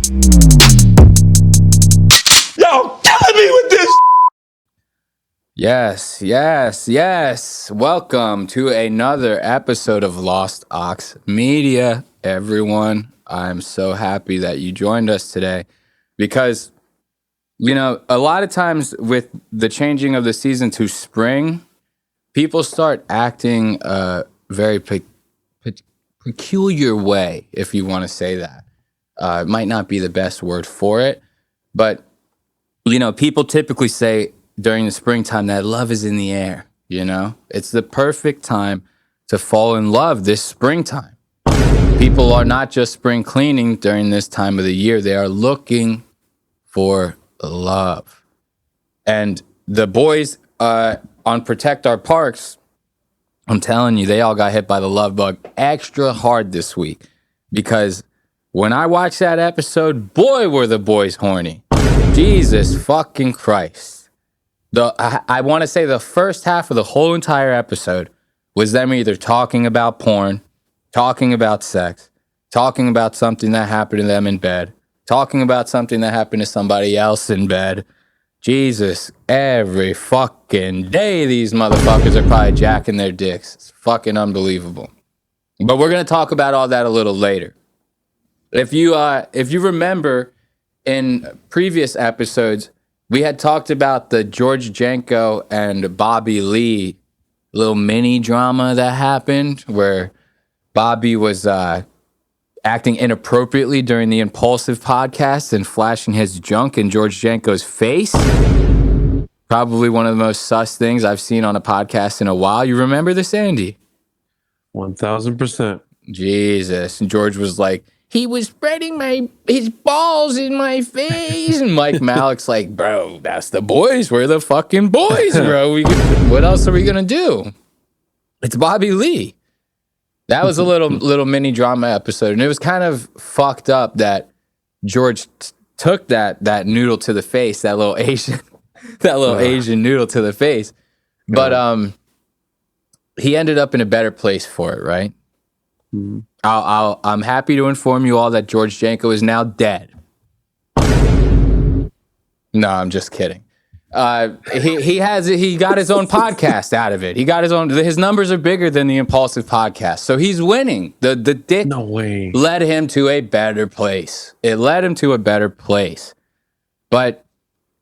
Yo, killing me with this. Yes. Welcome to another episode of Lost Aux Media, everyone. I'm so happy that you joined us today because, you know, a lot of times with the changing of the season to spring, people start acting a very peculiar way, if you want to say that. It might not be the best word for it, but, you know, people typically say during the springtime that love is in the air, you know? It's the perfect time to fall in love this springtime. People are not just spring cleaning during this time of the year. They are looking for love. And the boys on Protect Our Parks, I'm telling you, they all got hit by the love bug extra hard this week. Because when I watched that episode, boy, were the boys horny. Jesus fucking Christ. I want to say the first half of the whole entire episode was them either talking about porn, talking about sex, talking about something that happened to them in bed, talking about something that happened to somebody else in bed. Jesus, every fucking day these motherfuckers are probably jacking their dicks. It's fucking unbelievable. But we're going to talk about all that a little later. If you remember in previous episodes, we had talked about the George Janko and Bobby Lee little mini drama that happened where Bobby was acting inappropriately during the Impulsive podcast and flashing his junk in George Janko's face. Probably one of the most sus things I've seen on a podcast in a while. You remember this, Andy? 1000%. Jesus. And George was like, he was spreading his balls in my face. And Mike Malik's like, bro, that's the boys. We're the fucking boys, bro. What else are we going to do? It's Bobby Lee. That was a little mini drama episode. And it was kind of fucked up that George took that noodle to the face, that little Asian noodle to the face. But he ended up in a better place for it, right? Mm-hmm. I'm happy to inform you all that George Janko is now dead. No, I'm just kidding. He got his own podcast out of it. He got his numbers are bigger than the Impulsive podcast. So he's winning. The dick no way led him to a better place. It led him to a better place. But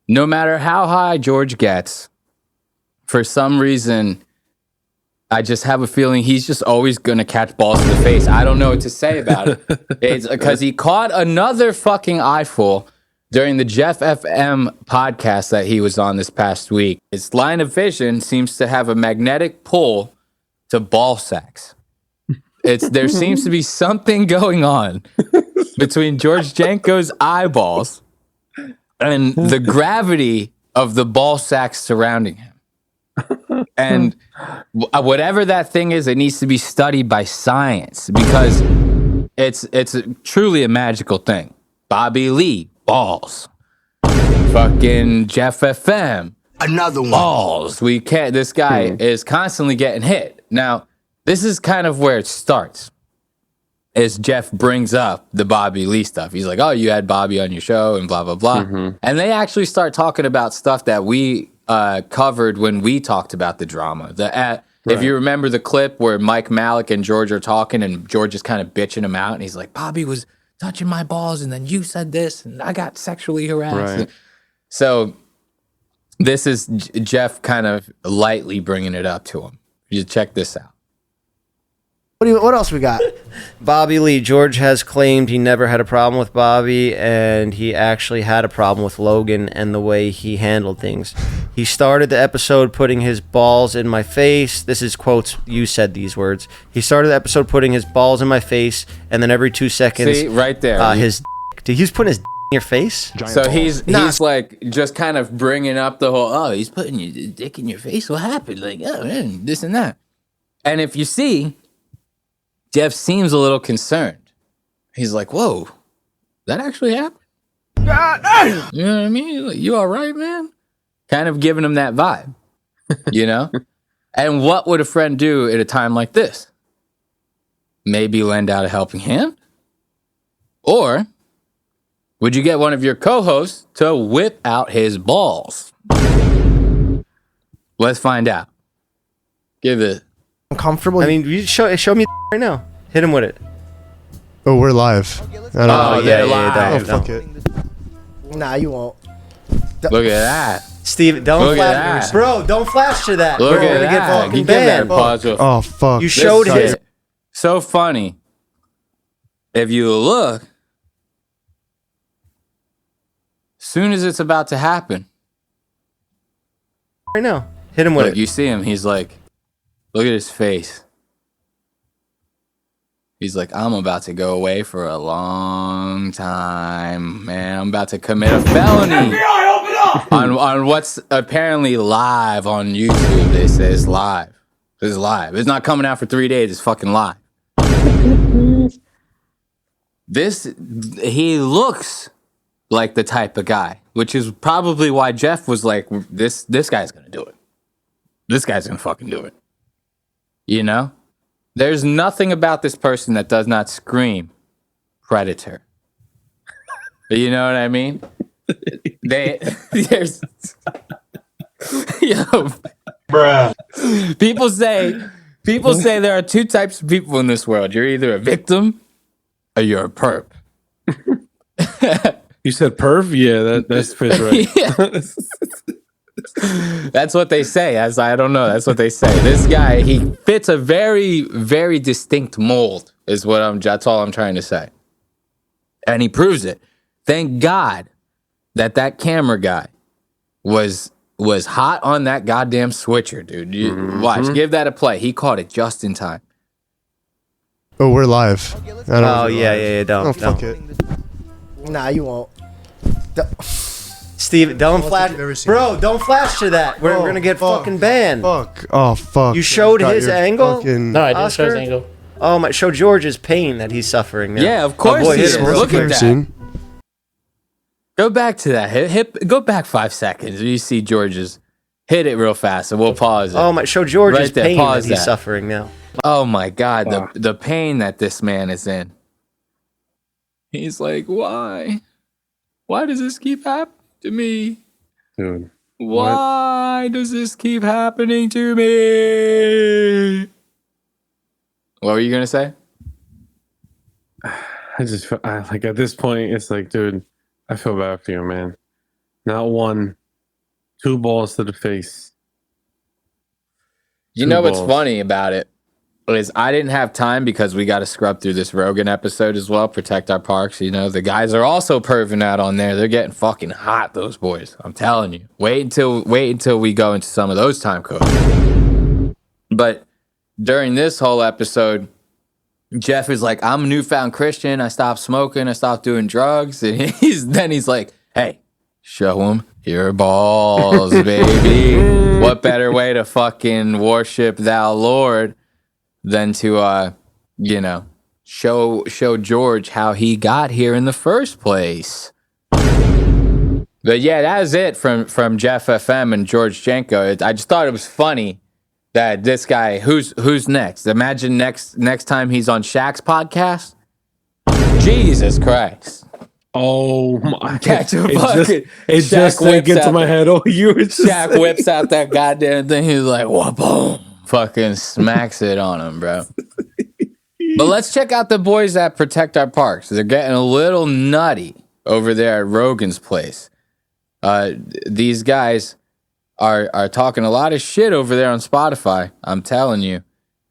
no matter how high George gets, for some reason, I just have a feeling he's just always going to catch balls in the face. I don't know what to say about it. It's because he caught another fucking eyeful during the Jeff FM podcast that he was on this past week. His line of vision seems to have a magnetic pull to ball sacks. There seems to be something going on between George Janko's eyeballs and the gravity of the ball sacks surrounding him. And whatever that thing is, it needs to be studied by science because it's truly a magical thing. Bobby Lee, balls. Fucking Jeff FM, another one. Balls. This guy is constantly getting hit. Now, this is kind of where it starts. As Jeff brings up the Bobby Lee stuff. He's like, oh, you had Bobby on your show and blah, blah, blah. Mm-hmm. And they actually start talking about stuff that we covered when we talked about the drama. If you remember the clip where Mike Malik and George are talking and George is kind of bitching him out and he's like, Bobby was touching my balls and then you said this and I got sexually harassed. Right. So this is Jeff kind of lightly bringing it up to him. You check this out. What else we got? Bobby Lee. George has claimed he never had a problem with Bobby, and he actually had a problem with Logan and the way he handled things. He started the episode putting his balls in my face. This is quotes. You said these words. He started the episode putting his balls in my face, and then every 2 seconds, see right there, his. Dude, he's putting his in your face. So he's like just kind of bringing up the whole. He's putting your dick in your face. What happened? Like, oh man, this and that. And if you see, Jeff seems a little concerned. He's like, whoa, that actually happened? You know what I mean? Like, you all right, man? Kind of giving him that vibe, you know? And what would a friend do at a time like this? Maybe lend out a helping hand? Or Would you get one of your co-hosts to whip out his balls? Let's find out. Give it. Uncomfortable. I mean, you show me right now. Hit him with it. Oh, we're live. Oh, yeah, live. Oh, fuck it. Nah, you won't. Look at that. Steve, don't Look at flash, that. bro. Don't flash to that. Look We're at gonna get that. fucking You give that a banned. pause. Oh, fuck. You showed This his. shit, so funny. If you look, soon as it's about to happen, Right now. Hit him with look, it. you see him. He's like, look at his face. He's like, I'm about to go away for a long time, man. I'm about to commit a felony. FBI, open up! On what's apparently live on YouTube. They say it's live. It's live. It's not coming out for 3 days. It's fucking live. He looks like the type of guy, which is probably why Jeff was like, this guy's gonna do it. This guy's gonna fucking do it. You know? There's nothing about this person that does not scream predator. You know what I mean? There's yo, bruh. People say there are two types of people in this world. You're either a victim or you're a perp. You said perv? Yeah, that's fits right. Yeah. That's what they say. I don't know. That's what they say. This guy, he fits a very, very distinct mold. That's all I'm trying to say. And he proves it. Thank God that camera guy was hot on that goddamn switcher, dude. Watch, give that a play. He caught it just in time. Oh, we're live. Oh, yeah. Don't. Oh, fuck don't. it. Nah, you won't. Steve, don't flash. you've ever seen Bro, don't flash to that. We're gonna get fuck. fucking banned. Fuck. Oh, fuck. You showed Got his your angle? fucking- No, I didn't show his Oscar? angle. Oh my! Show George's pain that he's suffering now. Yeah, of course Oh, boy, he hit is. him real Look quick. at that. Seen? Go back to that. Go back 5 seconds. You see George's. Hit it real fast, and we'll pause it. Oh my! Show George's Right there, pain that pause he's that. suffering now. Oh my God, the pain that this man is in. He's like, why? Why does this keep happening to me? Dude. Why does this keep happening to me? What were you gonna say? Like at this point, it's like, dude, I feel bad for you, man. Not one, 2 balls to the face. You Two know what's balls. funny about it is I didn't have time because we got to scrub through this Rogan episode as well, protect our parks. You know, the guys are also perving out on there. They're getting fucking hot, those boys. I'm telling you. Wait until we go into some of those time codes. But during this whole episode, Jeff is like, I'm a newfound Christian. I stopped smoking. I stopped doing drugs. And he's like, hey, show them your balls, baby. What better way to fucking worship thou Lord than to, show George how he got here in the first place. But yeah, that was it from Jeff FM and George Jenko. I just thought it was funny that this guy, who's next? Imagine next time he's on Shaq's podcast. Jesus Christ. Oh my! Catch a It fucking. just Shaq didn't whips get to out my the- head. Oh, you were just Shaq whips out that goddamn thing. He's like, whoa, boom. Fucking smacks it on him, bro. But let's check out the boys that protect our parks. They're getting a little nutty over there at Rogan's place. These guys are talking a lot of shit over there on Spotify. I'm telling you,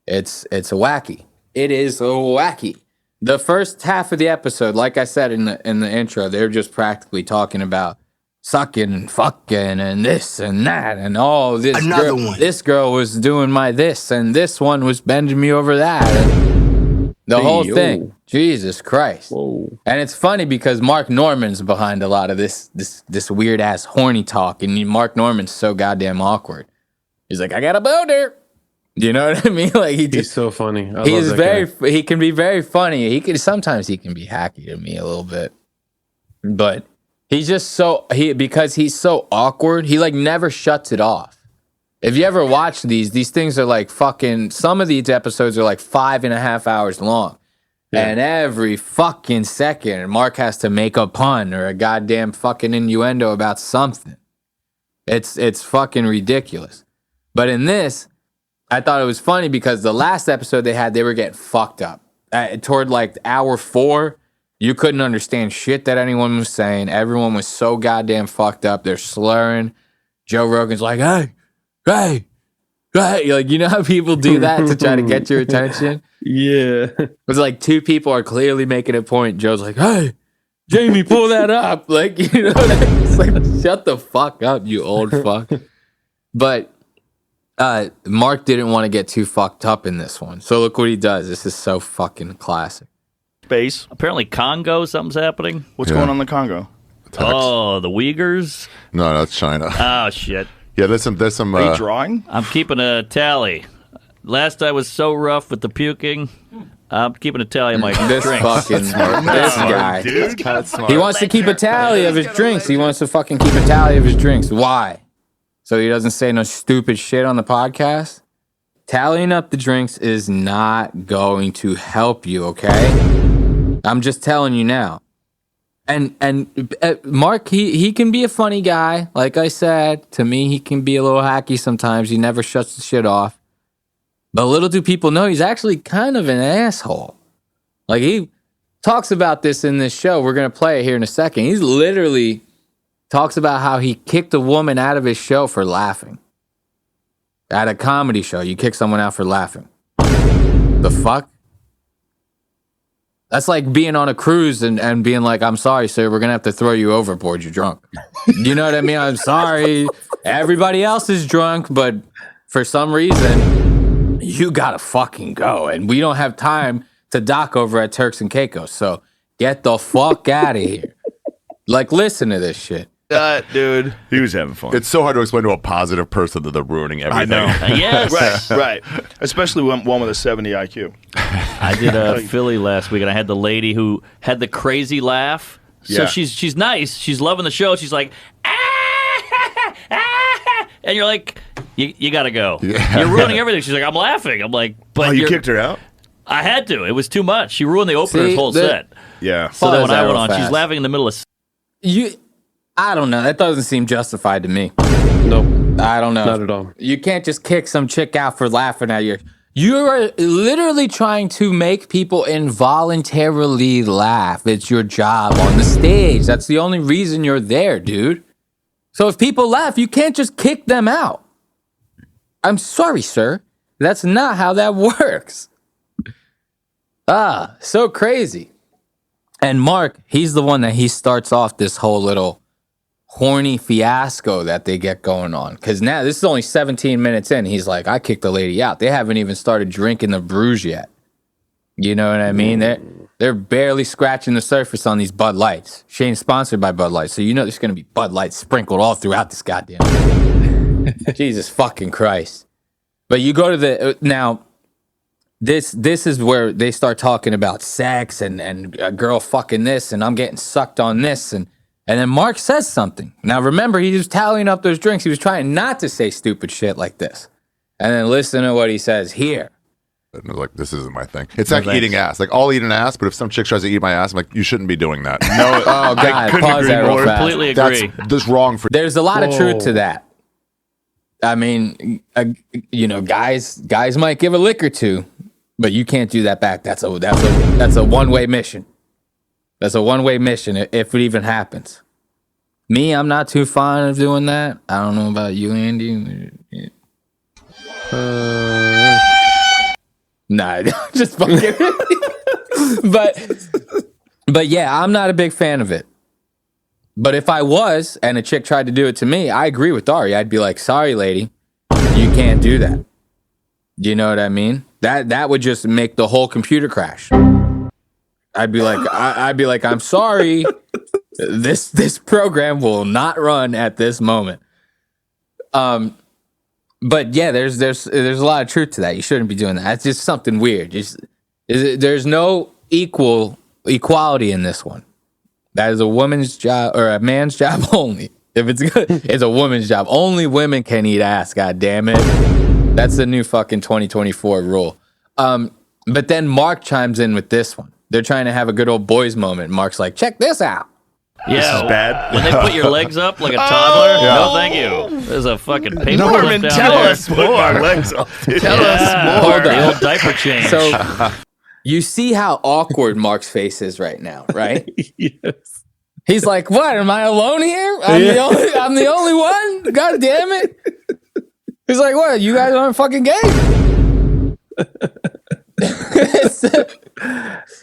it's wacky. It is wacky. The first half of the episode, like I said in the intro, they're just practically talking about sucking and fucking and this and that and all this. Another one. This girl was doing my this and this one was bending me over that. And the whole yo. thing. Jesus Christ. Whoa. And it's funny because Mark Norman's behind a lot of this weird ass horny talk, and Mark Norman's so goddamn awkward. He's like, I got a boner. You know what I mean? Like He's so funny. I he's love that guy. he can be very funny. Sometimes he can be hacky to me a little bit. But he's just because he's so awkward, he like never shuts it off. If you ever watch these things are like fucking, some of these episodes are like 5.5 hours long. And every fucking second, Mark has to make a pun or a goddamn fucking innuendo about something. It's fucking ridiculous. But in this, I thought it was funny because the last episode they were getting fucked up. Toward like hour 4, you couldn't understand shit that anyone was saying. Everyone was so goddamn fucked up. They're slurring. Joe Rogan's like, hey. Like, you know how people do that to try to get your attention? Yeah. It's like 2 people are clearly making a point. Joe's like, hey, Jamie, pull that up. Like, you know, it's like, shut the fuck up, you old fuck. But Mark didn't want to get too fucked up in this one. So look what he does. This is so fucking classic. Space. Apparently Congo, something's happening. What's going on in the Congo? Oh, the Uyghurs. No, that's China. Oh, shit. Yeah, there's some. Are you drawing? I'm keeping a tally. Last I was so rough with the puking. I'm keeping a tally of my This drinks. fucking this guy. dude. That's smart. He wants to keep a tally of his drinks. He wants to fucking keep a tally of his drinks. Why? So he doesn't say no stupid shit on the podcast? Tallying up the drinks is not going to help you, okay? I'm just telling you now. And Mark, he can be a funny guy. Like I said, to me, he can be a little hacky sometimes. He never shuts the shit off. But little do people know, he's actually kind of an asshole. Like, he talks about this in this show. We're going to play it here in a second. He's literally talks about how he kicked a woman out of his show for laughing. At a comedy show, you kick someone out for laughing. The fuck? That's like being on a cruise and being like, I'm sorry, sir, we're going to have to throw you overboard. You're drunk. You know what I mean? I'm sorry. Everybody else is drunk, but for some reason, you got to fucking go. And we don't have time to dock over at Turks and Caicos. So get the fuck out of here. Like, listen to this shit. Dude. He was having fun. It's so hard to explain to a positive person that they're ruining everything. I know. Yes. Right. Especially one with a 70 IQ. I did a Philly last week, and I had the lady who had the crazy laugh. So Yeah. she's nice. She's loving the show. She's like, and you're like, you got to go. Yeah. You're ruining everything. She's like, I'm laughing. I'm like, but Oh, you you're- kicked her out? I had to. It was too much. She ruined the opener's See, whole the- set. Yeah. So then Pause when I that went real on, she's fast. laughing in the middle of. I don't know. That doesn't seem justified to me. Nope. I don't know. Not at all. You can't just kick some chick out for laughing at you. You are literally trying to make people involuntarily laugh. It's your job on the stage. That's the only reason you're there, dude. So if people laugh, you can't just kick them out. I'm sorry, sir. That's not how that works. So crazy. And Mark, he's the one that he starts off this whole little Whorny fiasco that they get going on. Because now, this is only 17 minutes in. He's like, I kicked the lady out. They haven't even started drinking the brews yet. You know what I mean? They're barely scratching the surface on these Bud Lights. Shane's sponsored by Bud Light, so you know there's going to be Bud Lights sprinkled all throughout this goddamn thing. Jesus fucking Christ. But you go to the... now, this is where they start talking about sex and a girl fucking this, and I'm getting sucked on this, and then Mark says something. Now remember, he was tallying up those drinks. He was trying not to say stupid shit like this. And then listen to what he says here. And I was like, this isn't my thing. It's like eating ass. Like, I'll eat an ass, but if some chick tries to eat my ass, I'm like, you shouldn't be doing that. No, Oh, God, pause that real fast. Completely agree. That's just wrong for There's a lot of truth to Whoa. that. I mean, guys might give a lick or two, but you can't do that back. That's a one-way mission. That's a one-way mission if it even happens. Me, I'm not too fond of doing that. I don't know about you, Andy. Nah, just fucking. but yeah, I'm not a big fan of it. But if I was, and a chick tried to do it to me, I agree with Dari. I'd be like, sorry, lady, you can't do that. You know what I mean? That would just make the whole computer crash. I'd be like, I'm sorry. This program will not run at this moment. But yeah, there's a lot of truth to that. You shouldn't be doing that. It's just something weird. There's no equality in this one. That is a woman's job or a man's job only. If it's good, it's a woman's job. Only women can eat ass, god damn it. That's the new fucking 2024 rule. But then Mark chimes in with this one. They're trying to have a good old boys moment. Mark's like, check this out. Yeah, This is bad. When they put your legs up like a toddler, no, thank you. There's a fucking paper Norman, clip down tell there. us more. My legs off, dude. Tell us more. The old diaper change. So you see how awkward Mark's face is right now, right? Yes. He's like, what? Am I alone here? I'm the only one? God damn it. He's like, what? You guys aren't fucking gay?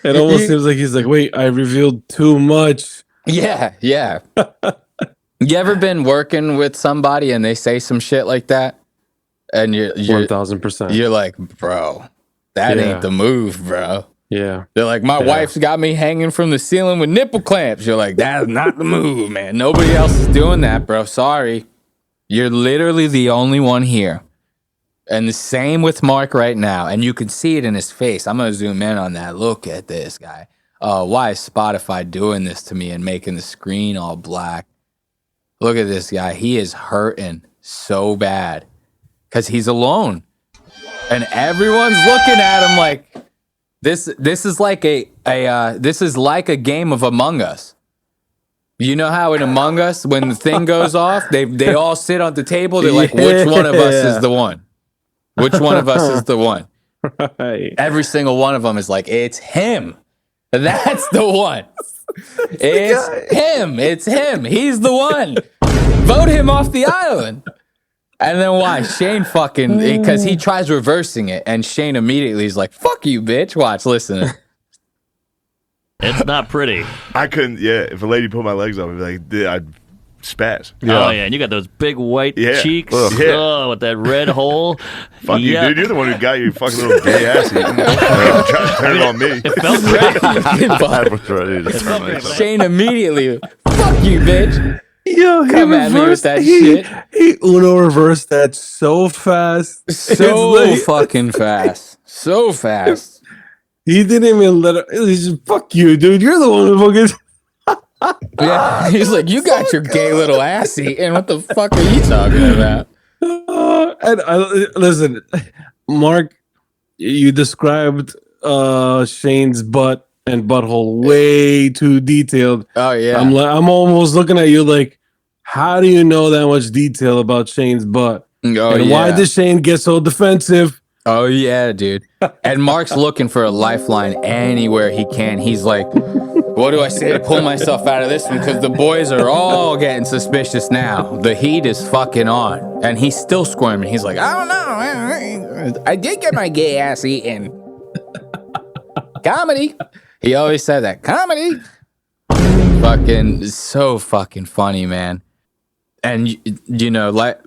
It almost seems like he's like, wait, I revealed too much. Yeah. You ever been working with somebody and they say some shit like that? And you're 1000%. You're like, bro, that ain't the move, bro. Yeah. They're like, my wife's got me hanging from the ceiling with nipple clamps. You're like, that's not the move, man. Nobody else is doing that, bro. Sorry. You're literally the only one here. And the same with Mark right now. And you can see it in his face. I'm going to zoom in on that. Look at this guy. Why is Spotify doing this to me and making the screen all black? Look at this guy. He is hurting so bad because he's alone. And everyone's looking at him like, This is like a game of Among Us. You know how in Among Us, when the thing goes off, they all sit on the table. They're like, which one of us is the one? Which one of us is the one? Right. Every single one of them is like, it's him. That's the one. It's him. It's him. He's the one. Vote him off the island. And then why? Shane fucking, because he tries reversing it, and Shane immediately is like, fuck you, bitch. Watch, listen. It's not pretty. I couldn't. Yeah, if a lady put my legs up, I'd be like, I'd spaz. Oh, yeah. And you got those big white cheeks. Ugh. Yeah. Oh, with that red hole. Fuck you, dude. You're the one who got your fucking little gay ass. Trying to turn it on me. It felt great. I was ready to turn great, myself. Shane immediately, fuck you, bitch. Yo, he Come at me with reversed that he, shit. He Uno reversed that so fast. So It's like- fucking fast. So fast. He didn't even let it. He's just, fuck you, dude. You're the one who fucking. Yeah. He's like, you got your gay little ass eating. What the fuck are you talking about? Listen, Mark, you described Shane's butt and butthole way too detailed. Oh, yeah. I'm almost looking at you like, how do you know that much detail about Shane's butt? Oh, and yeah. why did Shane get so defensive? Oh, yeah, dude. And Mark's looking for a lifeline anywhere he can. He's like, what do I say to pull myself out of this one? Because the boys are all getting suspicious now. The heat is fucking on. And he's still squirming. He's like, I don't know. I did get my gay ass eaten. Comedy. He always said that. Comedy. Fucking so fucking funny, man. And, you know, like,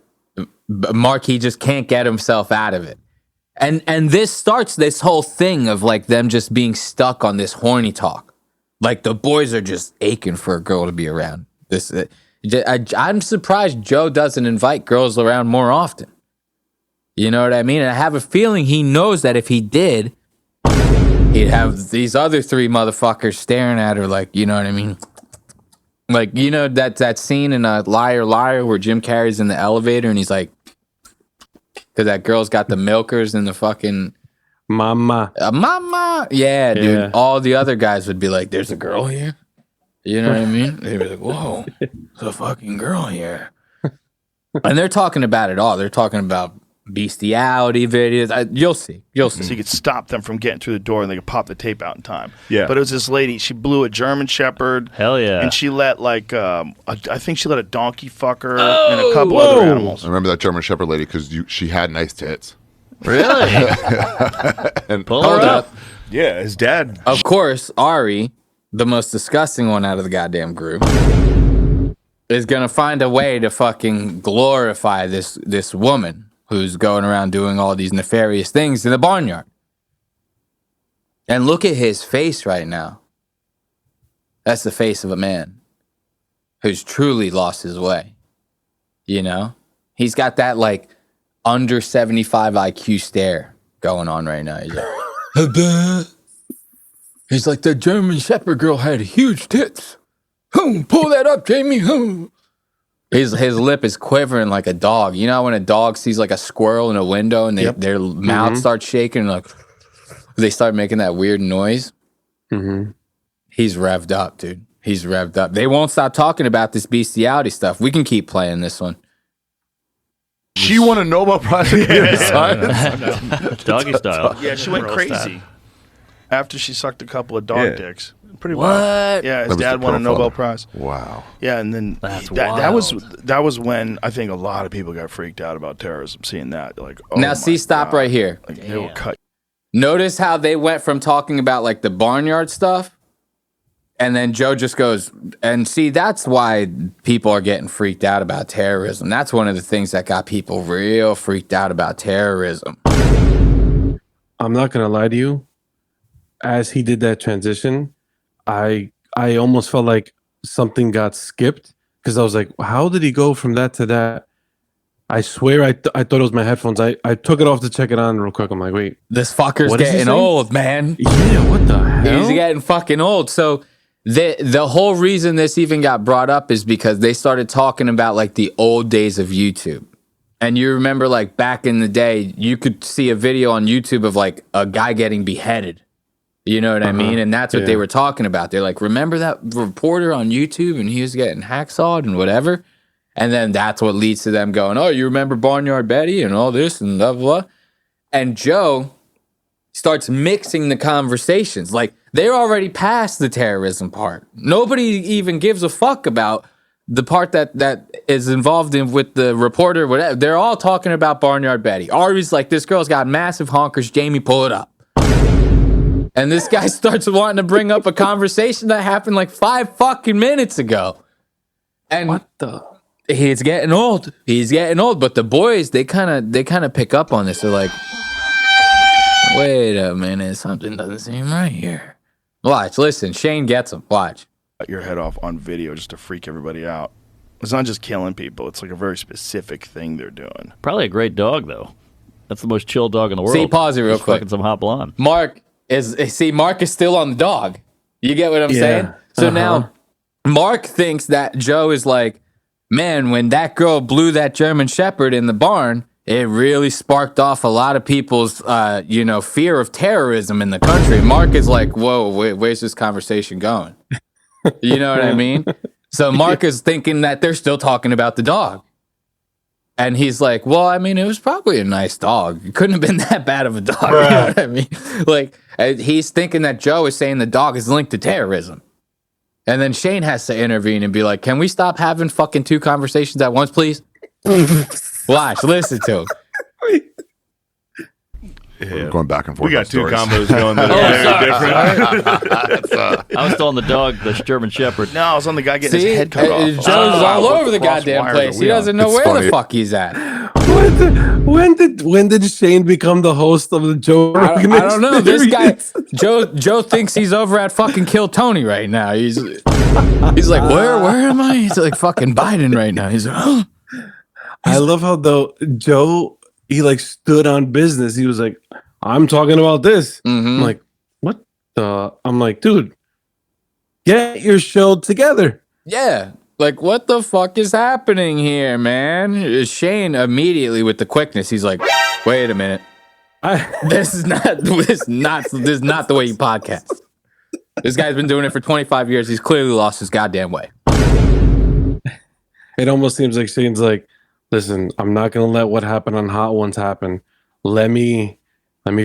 Mark, he just can't get himself out of it. And this starts this whole thing of like them just being stuck on this horny talk. Like the boys are just aching for a girl to be around. I'm surprised Joe doesn't invite girls around more often. You know what I mean? And I have a feeling he knows that if he did, he'd have these other three motherfuckers staring at her like, you know what I mean? Like, you know, that scene in Liar Liar where Jim Carrey's in the elevator and he's like, because that girl's got the milkers and the fucking Mama. Mama. Yeah, dude. Yeah. All the other guys would be like, there's a girl here. You know what I mean? They'd be like, whoa, there's a fucking girl here. And they're talking about it all. They're talking about bestiality videos. You'll see. So you could stop them from getting through the door and they could pop the tape out in time. Yeah. But it was this lady, she blew a German Shepherd. Hell yeah. And she let I think she let a donkey fuck her and a couple other animals. I remember that German Shepherd lady because she had nice tits. Really? And Pull her up. Yeah, his dad. Of course, Ari, the most disgusting one out of the goddamn group, is going to find a way to fucking glorify this woman who's going around doing all these nefarious things in the barnyard. And look at his face right now. That's the face of a man who's truly lost his way. You know? He's got that, like, under 75 IQ stare going on right now. He's like, the German Shepherd girl had huge tits. Pull that up, Jamie. His lip is quivering like a dog. You know when a dog sees like a squirrel in a window and their mouth starts shaking and like they start making that weird noise? He's revved up, dude. He's revved up. They won't stop talking about this bestiality stuff. We can keep playing this one. She won a Nobel Prize in science. Doggy style. Yeah, she went Real crazy style. after she sucked a couple of dog Yeah. dicks. Pretty What? wild. Yeah, That his was dad the won a Nobel profiler. Prize. Wow. Yeah, and then That's that was when I think a lot of people got freaked out about terrorism. Seeing that, like, oh Now, my see, stop God. right here. Like, they will cut. Notice how they went from talking about like the barnyard stuff, and then Joe just goes, and see, that's why people are getting freaked out about terrorism. That's one of the things that got people real freaked out about terrorism. I'm not gonna lie to you. As he did that transition, I almost felt like something got skipped because I was like, how did he go from that to that? I swear I thought it was my headphones. I took it off to check it on real quick. I'm like, wait, This fucker's What is he getting saying? old, man. yeah, what the hell? He's getting fucking old. So the whole reason this even got brought up is because they started talking about like the old days of YouTube. And you remember like back in the day, you could see a video on YouTube of like a guy getting beheaded. You know what I mean? And that's what they Yeah. were talking about. They're like, remember that reporter on YouTube and he was getting hacksawed and whatever? And then that's what leads to them going, oh, you remember Barnyard Betty and all this and blah, blah, blah. And Joe starts mixing the conversations. Like, they're already past the terrorism part. Nobody even gives a fuck about the part that is involved in with the reporter, whatever. They're all talking about Barnyard Betty. Ari's like, this girl's got massive honkers. Jamie, pull it up. And this guy starts wanting to bring up a conversation that happened like 5 fucking minutes ago. And What the? he's getting old. He's getting old. But the boys, they kind of pick up on this. They're like, wait a minute, something doesn't seem right here. Watch, listen, Shane gets him. Watch. Cut your head off on video just to freak everybody out. It's not just killing people. It's like a very specific thing they're doing. Probably a great dog, though. That's the most chill dog in the world. See, pause it real Just quick. Fucking some hot blonde. Mark is still on the dog. You get what I'm Yeah. saying? So now Mark thinks that Joe is like, man, when that girl blew that German Shepherd in the barn, it really sparked off a lot of people's, fear of terrorism in the country. Mark is like, whoa, where's this conversation going? You know what I mean? So Mark is thinking that they're still talking about the dog. And he's like, well, I mean, it was probably a nice dog. It couldn't have been that bad of a dog. You know what I mean? Like, he's thinking that Joe is saying the dog is linked to terrorism. And then Shane has to intervene and be like, can we stop having fucking 2 conversations at once, please? Watch, listen to him. We're going back and forth. We got on 2 stories. combos going that are very different. I was still on the dog, the German Shepherd. No, I was on the guy getting See, his head cut off. Joe's all over the Cross goddamn wires place. are He we on? doesn't know It's where funny. the fuck he's at. When did Shane become the host of the Joe Rogan I don't know. This guy, Experience? Joe thinks he's over at fucking Kill Tony right now. He's like, where am I? He's like fucking Biden right now. He's like, oh. I love how though Joe he like stood on business. He was like, I'm talking about this. Mhm. I'm like, what the? I'm like, dude, get your show together. Yeah. Like, what the fuck is happening here, man? Shane immediately with the quickness, he's like, wait a minute. This is not the way you podcast. This guy's been doing it for 25 years. He's clearly lost his goddamn way. It almost seems like Shane's like, listen, I'm not gonna let what happened on Hot Ones happen. Let me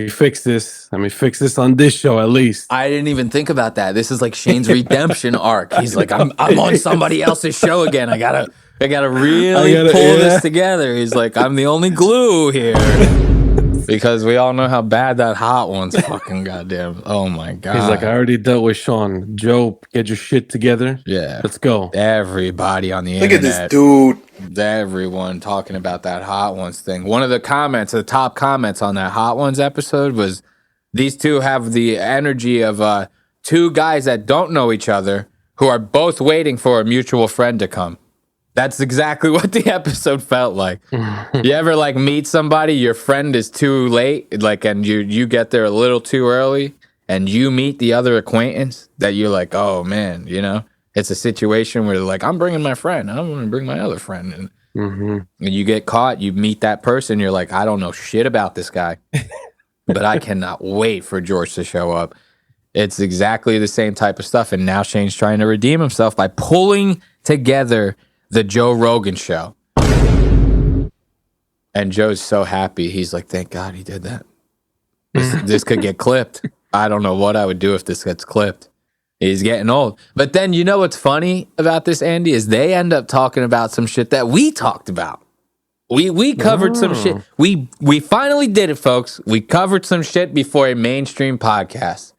fix this. Let me fix this on this show at least. I didn't even think about that. This is like Shane's redemption arc. He's like, I'm on somebody else's show again. I gotta really pull this together. He's like, I'm the only glue here. Because we all know how bad that Hot One's fucking goddamn. Oh my god. He's like, I already dealt with Sean. Joe, get your shit together. Yeah. Let's go. Everybody on the internet. dude. Everyone talking about that Hot Ones thing. One of the comments, the top comments on that Hot Ones episode was, these two have the energy of 2 guys that don't know each other who are both waiting for a mutual friend to come. That's exactly what the episode felt like. You ever like meet somebody, your friend is too late, like, and you get there a little too early, and you meet the other acquaintance that you're like, oh man, you know? It's a situation where like, I'm bringing my friend. I'm going to bring my other friend. And, and you get caught, you meet that person. You're like, I don't know shit about this guy, but I cannot wait for George to show up. It's exactly the same type of stuff. And now Shane's trying to redeem himself by pulling together the Joe Rogan show. And Joe's so happy. He's like, thank God he did that. This could get clipped. I don't know what I would do if this gets clipped. He's getting old. But then you know what's funny about this, Andy, is they end up talking about some shit that we talked about. We covered some shit. We finally did it, folks. We covered some shit before a mainstream podcast.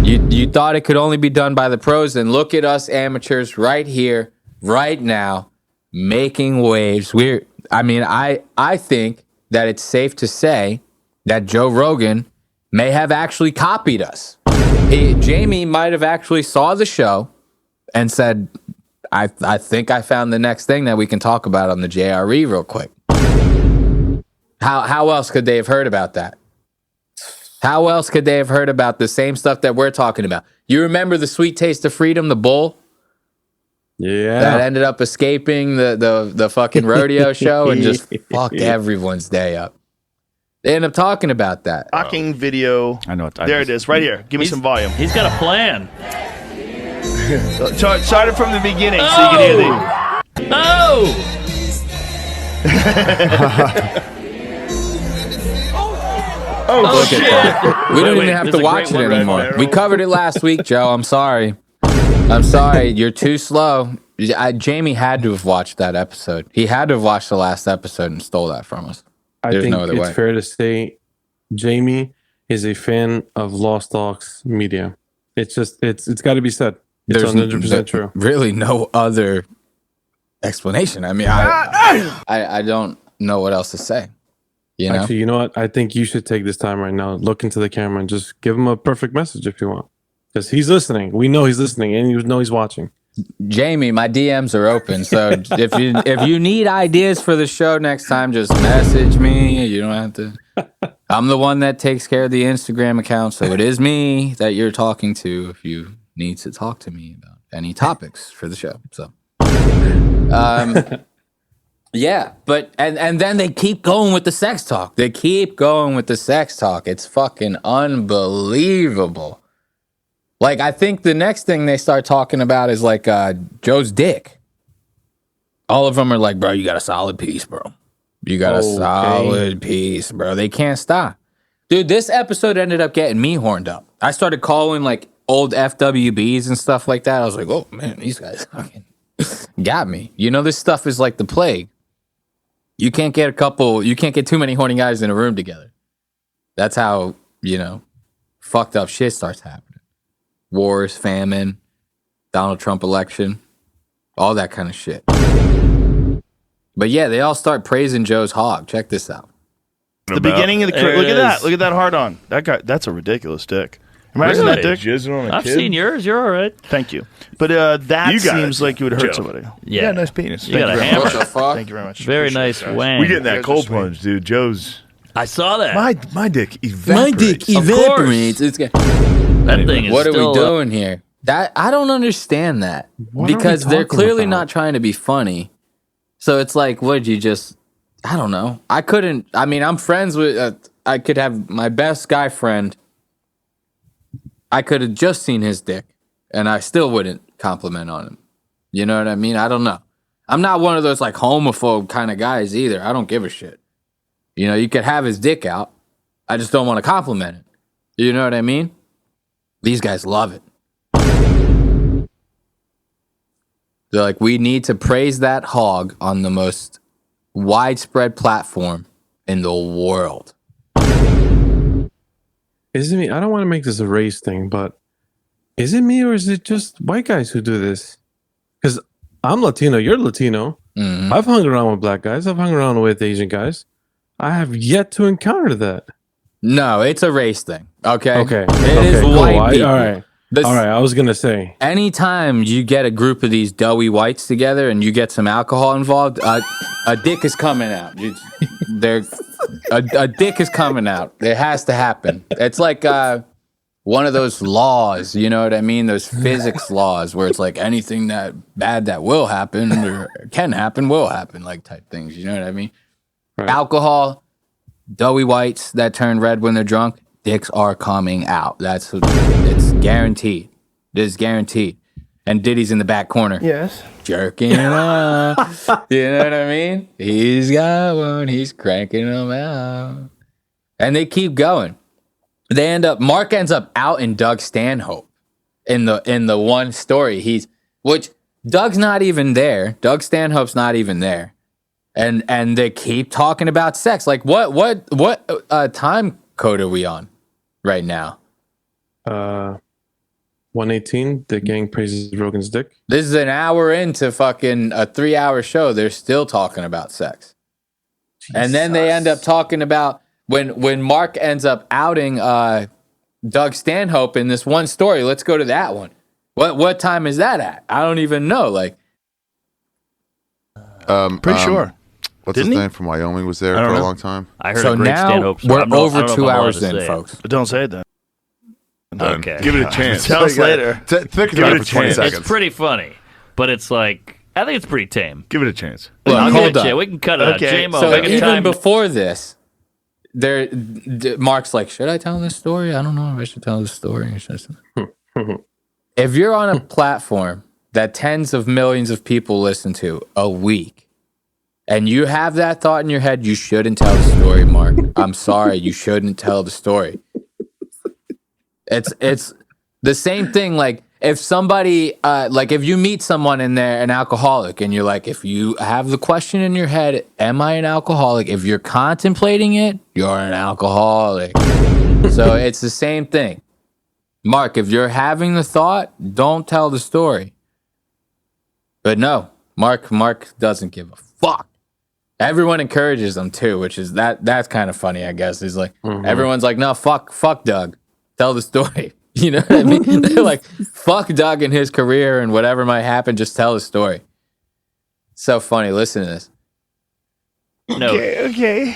You thought it could only be done by the pros, and look at us amateurs right here, right now, making waves. I think that it's safe to say that Joe Rogan may have actually copied us. Jamie might have actually saw the show and said, I think I found the next thing that we can talk about on the JRE real quick. How else could they have heard about that? How else could they have heard about the same stuff that we're talking about? You remember the Sweet Taste of Freedom, the bull? Yeah. That ended up escaping the fucking rodeo show and just fucked everyone's day up. They end up talking about that. Shocking video. I know what There it is, right here. Give me some volume. He's got a plan. Start it from the beginning so you can hear the. Oh! Look shit. at that. We don't Wait, even have there's to a watch it great one right anymore. there. We covered it last week, Joe. I'm sorry. You're too slow. Jamie had to have watched that episode. He had to have watched the last episode and stole that from us. I There's think no other it's way. fair to say Jamie is a fan of Lost Aux Media. It's got to be said. It's There's 100% true. really no other explanation. I mean, I don't know what else to say. You know? Actually, you know what? I think you should take this time right now, look into the camera, and just give him a perfect message if you want. Because he's listening. We know he's listening, and you know he's watching. Jamie, my DMs are open. So if you need ideas for the show next time, just message me. You don't have to. I'm the one that takes care of the Instagram account, so it is me that you're talking to if you need to talk to me about any topics for the show. So, yeah, but and then they keep going with the sex talk. They keep going with the sex talk. It's fucking unbelievable. Like, I think the next thing they start talking about is like Joe's dick. All of them are like, bro, you got a solid piece, bro. You got a solid piece, bro. They can't stop. Dude, this episode ended up getting me horned up. I started calling like old FWBs and stuff like that. I was like, oh man, these guys fucking got me. You know, this stuff is like the plague. You can't get too many horny guys in a room together. That's how, fucked up shit starts happening. Wars, famine, Donald Trump election, all that kind of shit. But yeah, they all start praising Joe's hog. Check this out. The beginning of the There look it at that. is. Look at that hard on. That guy. That's a ridiculous dick. Imagine Really? that dick. Jizzing on a I've kid? seen yours. You're all right. Thank you. But that You got seems it, like you would hurt Joe. somebody. Yeah. nice penis. You got a very hammer. What the fuck? Thank you very much. Very Appreciate nice it, guys. wang. We getting that guys are cold sweet. plunge, dude. Joe's I saw that. my dick evaporates. My dick evaporates. That thing is What are still we doing here? That I don't understand that What are we because they're talking clearly about? not trying to be funny. So it's like, would you just? I don't know. I couldn't. I mean, I'm friends with. I could have my best guy friend. I could have just seen his dick, and I still wouldn't compliment on him. You know what I mean? I don't know. I'm not one of those like homophobe kind of guys either. I don't give a shit. You could have his dick out. I just don't want to compliment it. You know what I mean? These guys love it. They're like, we need to praise that hog on the most widespread platform in the world. Is it me? I don't want to make this a race thing, but is it me or is it just white guys who do this? Because I'm Latino, you're Latino. Mhm. I've hung around with black guys. I've hung around with Asian guys. I have yet to encounter that. No, it's a race thing. Okay. Okay. It is cool. white people. All right. All right. I was going to say. Anytime you get a group of these doughy whites together and you get some alcohol involved, a dick is coming out. A dick is coming out. It has to happen. It's like one of those laws, you know what I mean? Those physics laws where it's like anything that bad that will happen or can happen will happen, like type things. You know what I mean? Right. Alcohol, doughy whites that turn red when they're drunk, dicks are coming out. It's guaranteed. It is guaranteed. And Diddy's in the back corner. Yes. Jerking it off. You know what I mean? He's got one. He's cranking them out. And they keep going. Mark ends up out in Doug Stanhope in the one story. Which Doug's not even there. Doug Stanhope's not even there. And they keep talking about sex. Like what time code are we on right now? 118. The gang praises Rogan's dick. This is an hour into fucking a 3-hour show. They're still talking about sex. Jesus. And then they end up talking about when Mark ends up outing Doug Stanhope in this one story. Let's go to that one. What time is that at? I don't even know. Like, pretty sure. What's his name from Wyoming was there for a long time? I heard so a great now Stanhope. So we're over 2 hours in, folks. But don't say it then. Okay. Give it a chance. Tell us later. Think about it for 20 seconds. It's pretty funny, but it's like, I think it's pretty tame. Give it a chance. Look, I'll hold give it up. we can cut it out. J-Mo, So make a even time. before this, Mark's like, should I tell this story? I don't know if I should tell this story. If you're on a platform that tens of millions of people listen to a week, and you have that thought in your head, you shouldn't tell the story, Mark. I'm sorry, you shouldn't tell the story. It's the same thing. Like if somebody, like if you meet someone and they're an alcoholic, and you're like, if you have the question in your head, am I an alcoholic? If you're contemplating it, you're an alcoholic. So it's the same thing. Mark, if you're having the thought, don't tell the story. But no, Mark doesn't give a fuck. Everyone encourages him too, which is that's kind of funny, I guess. He's like, everyone's like, no, fuck Doug. Tell the story. You know what I mean? They're like, fuck Doug and his career and whatever might happen, just tell the story. So funny. Listen to this. No. Okay.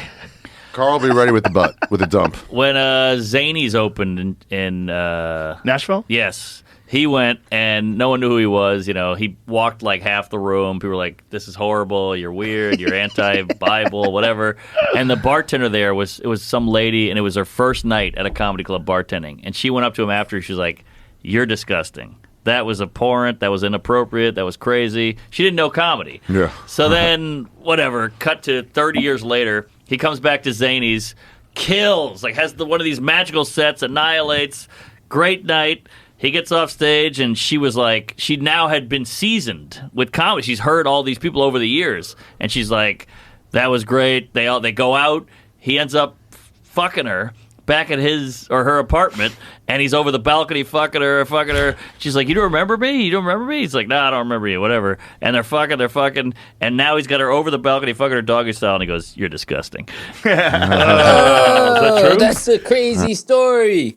Carl will be ready with the dump. When Zany's opened in Nashville? yes, he went and no one knew who he was. You know, he walked like half the room. People were like, "This is horrible. You're weird. You're anti-Bible, whatever." And the bartender there was some lady, and it was her first night at a comedy club bartending. And she went up to him after. She was like, "You're disgusting. That was abhorrent. That was inappropriate. That was crazy." She didn't know comedy. Yeah. So then, whatever. Cut to 30 years later, he comes back to Zany's, kills, like has one of these magical sets, annihilates. Great night. He gets off stage, and she was like, she now had been seasoned with comedy. She's heard all these people over the years, and she's like, that was great. They go out. He ends up fucking her back at his or her apartment, and he's over the balcony fucking her. She's like, you don't remember me? You don't remember me? He's like, no, I don't remember you, whatever. And they're fucking, and now he's got her over the balcony fucking her doggy style, and he goes, you're disgusting. Is that true? That's a crazy story.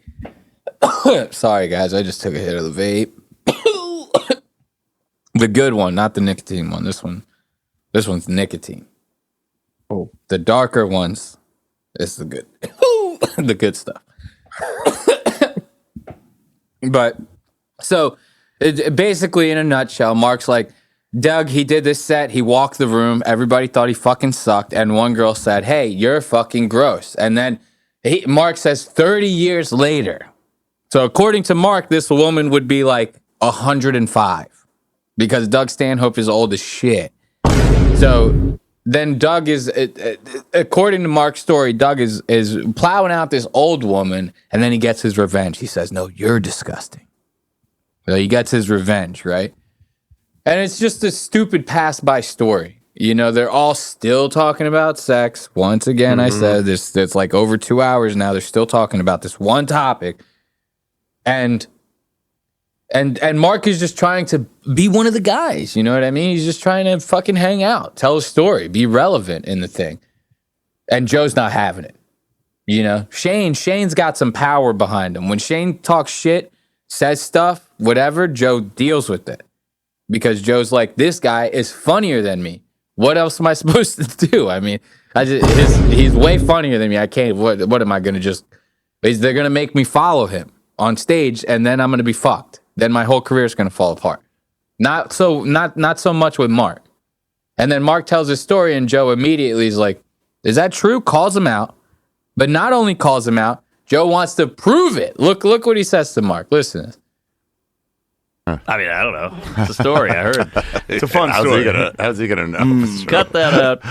Sorry, guys. I just took a hit of the vape. The good one, not the nicotine one. This one's nicotine. Oh, the darker ones is the good, the good stuff. But so, basically, in a nutshell, Mark's like, Doug, he did this set. He walked the room. Everybody thought he fucking sucked, and one girl said, "Hey, you're fucking gross." And then Mark says, 30 years later. So according to Mark, this woman would be like 105 because Doug Stanhope is old as shit. So then Doug is, according to Mark's story, Doug is plowing out this old woman, and then he gets his revenge. He says, "No, you're disgusting." So he gets his revenge, right? And it's just a stupid pass-by story. You know, they're all still talking about sex. Once again, I said this, it's like over 2 hours now. They're still talking about this one topic. And Mark is just trying to be one of the guys, you know what I mean? He's just trying to fucking hang out, tell a story, be relevant in the thing. And Joe's not having it. You know, Shane's got some power behind him. When Shane talks shit, says stuff, whatever, Joe deals with it. Because Joe's like, this guy is funnier than me. What else am I supposed to do? I mean, he's way funnier than me. I can't, what am I going to just, they're going to make me follow him on stage, and then I'm going to be fucked. Then my whole career is going to fall apart. Not so much with Mark. And then Mark tells his story, and Joe immediately is like, is that true? Calls him out. But not only calls him out, Joe wants to prove it. Look what he says to Mark. Listen to this. I mean, I don't know. It's a story. I heard. It's a fun story. How's he gonna know? It's true? Cut that out.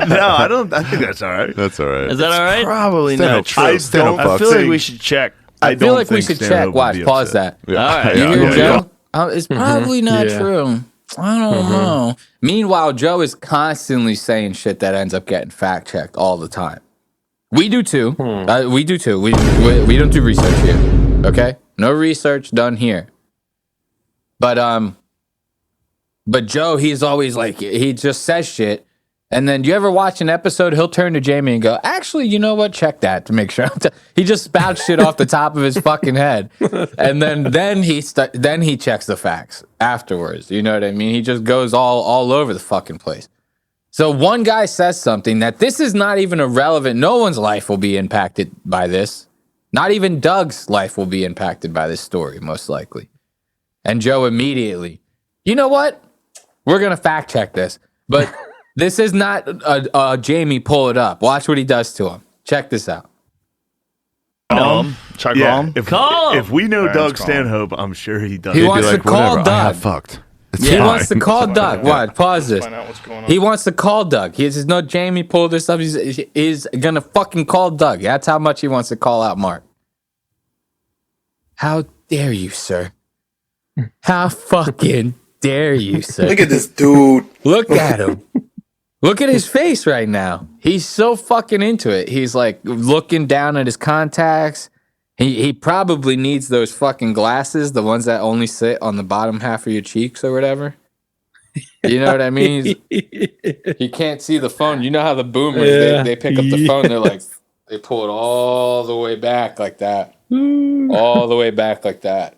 No, I don't. I think that's all right. That's all right. Is that all right? Probably Stand not up, true. true. Stand up, I feel like boxing. we should check. I feel don't like we think should Stanhope check. would Watch. be Pause upset. that. Yeah. All right. You hear Yeah. Joe? It's probably not Yeah. true. I don't know. Meanwhile, Joe is constantly saying shit that ends up getting fact checked all the time. We do too. We do too. We don't do research here. Okay, no research done here. But Joe, he's always like, he just says shit. And then you ever watch an episode, he'll turn to Jamie and go, actually, you know what? Check that to make sure. He just spouts shit off the top of his fucking head. And then he checks the facts afterwards. You know what I mean? He just goes all over the fucking place. So one guy says something that this is not even irrelevant. No one's life will be impacted by this. Not even Doug's life will be impacted by this story, most likely. And Joe immediately, you know what? We're going to fact check this. But this is not Jamie pull it up. Watch what he does to him. Check this out. Call him. Try to call him. Call him. If we know All right, Doug let's call him. Stanhope, I'm sure he does. He He'd be wants to call whatever, I Doug. have fucked. It's He fine. wants to call Doug. What? Pause this. Find out what's going on. He wants to call Doug. He says, no, Jamie pulled this up. He's going to fucking call Doug. That's how much he wants to call out Mark. How dare you, sir? How fucking dare you, sir? Look at this dude. Look at him. Look at his face right now. He's so fucking into it. He's like looking down at his contacts. He probably needs those fucking glasses, the ones that only sit on the bottom half of your cheeks or whatever. You know what I mean? He can't see the phone. You know how the boomers, they pick up the phone, they're like, they pull it all the way back like that. All the way back like that.